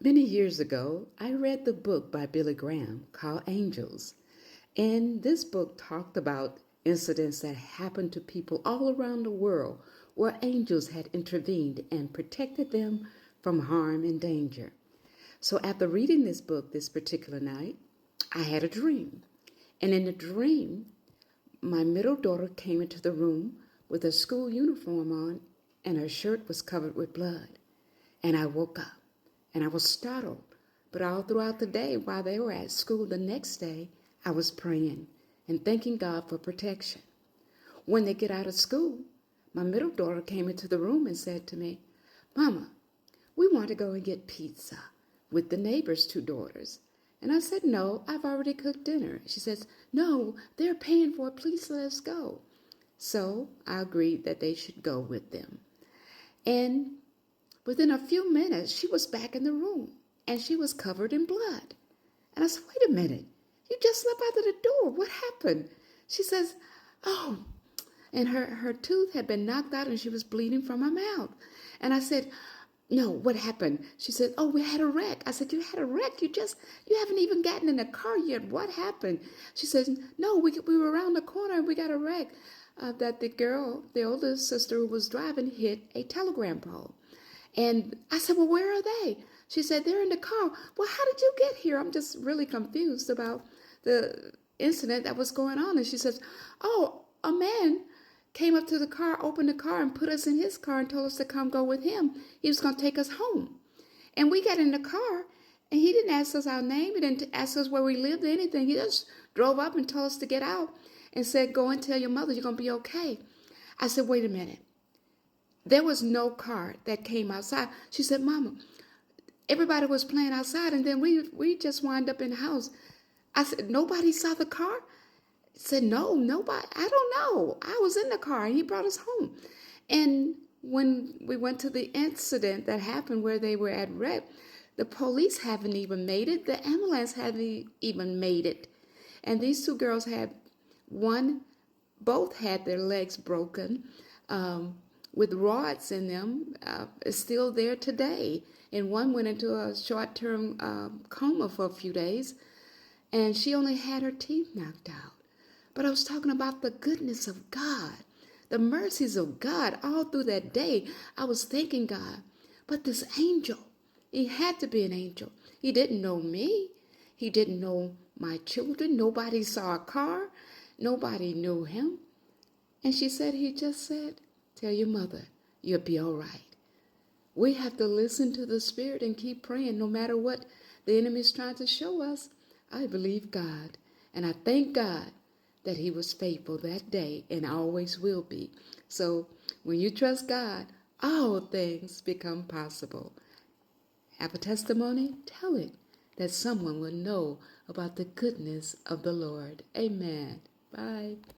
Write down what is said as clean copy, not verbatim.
Many years ago, I read the book by Billy Graham called Angels. And this book talked about incidents that happened to people all around the world where angels had intervened and protected them from harm and danger. So after reading this book this particular night, I had a dream. And in the dream, my middle daughter came into the room with a school uniform on, and her shirt was covered with blood. And I woke up and I was startled. But all throughout the day, while they were at school the next day, I was praying and thanking God for protection. When they get out of school, my middle daughter came into the room and said to me, "Mama, we want to go and get pizza with the neighbor's two daughters." And I said, "No, I've already cooked dinner." She says, "No, they're paying for it. Please let us go." So I agreed that they should go with them. And within a few minutes, she was back in the room and she was covered in blood. And I said, "Wait a minute. You just slept out of the door. What happened?" She says, "Oh," and her tooth had been knocked out and she was bleeding from her mouth. And I said, "No, what happened?" She said, "Oh, we had a wreck." I said, "You had a wreck? You haven't even gotten in the car yet. What happened?" She says, "No, we were around the corner and we got a wreck. That the girl, the older sister who was driving, hit a telegram pole." And I said, "Well, where are they?" She said, "They're in the car." "Well, how did you get here?" I'm just really confused about the incident that was going on. And she says, "Oh, a man came up to the car, opened the car, and put us in his car and told us to come go with him. He was going to take us home. And we got in the car, and he didn't ask us our name. He didn't ask us where we lived or anything. He just drove up and told us to get out and said, 'Go and tell your mother you're going to be okay.'" I said, "Wait a minute. There was no car that came outside." She said, "Mama, everybody was playing outside, and then we just wind up in the house." I said, "Nobody saw the car?" Said, "No, nobody. I don't know. I was in the car and he brought us home." And when we went to the incident that happened where they were at wreck, the police haven't even made it. The ambulance haven't even made it. And these two girls had one, both had their legs broken with rods in them. It's still there today. And one went into a short-term coma for a few days. And she only had her teeth knocked out. But I was talking about the goodness of God, the mercies of God all through that day. I was thanking God. But this angel, he had to be an angel. He didn't know me. He didn't know my children. Nobody saw a car. Nobody knew him. And he just said, "Tell your mother you'll be all right." We have to listen to the Spirit and keep praying no matter what the enemy is trying to show us. I believe God, and I thank God that he was faithful that day and always will be. So when you trust God, all things become possible. Have a testimony? Tell it, that someone will know about the goodness of the Lord. Amen. Bye.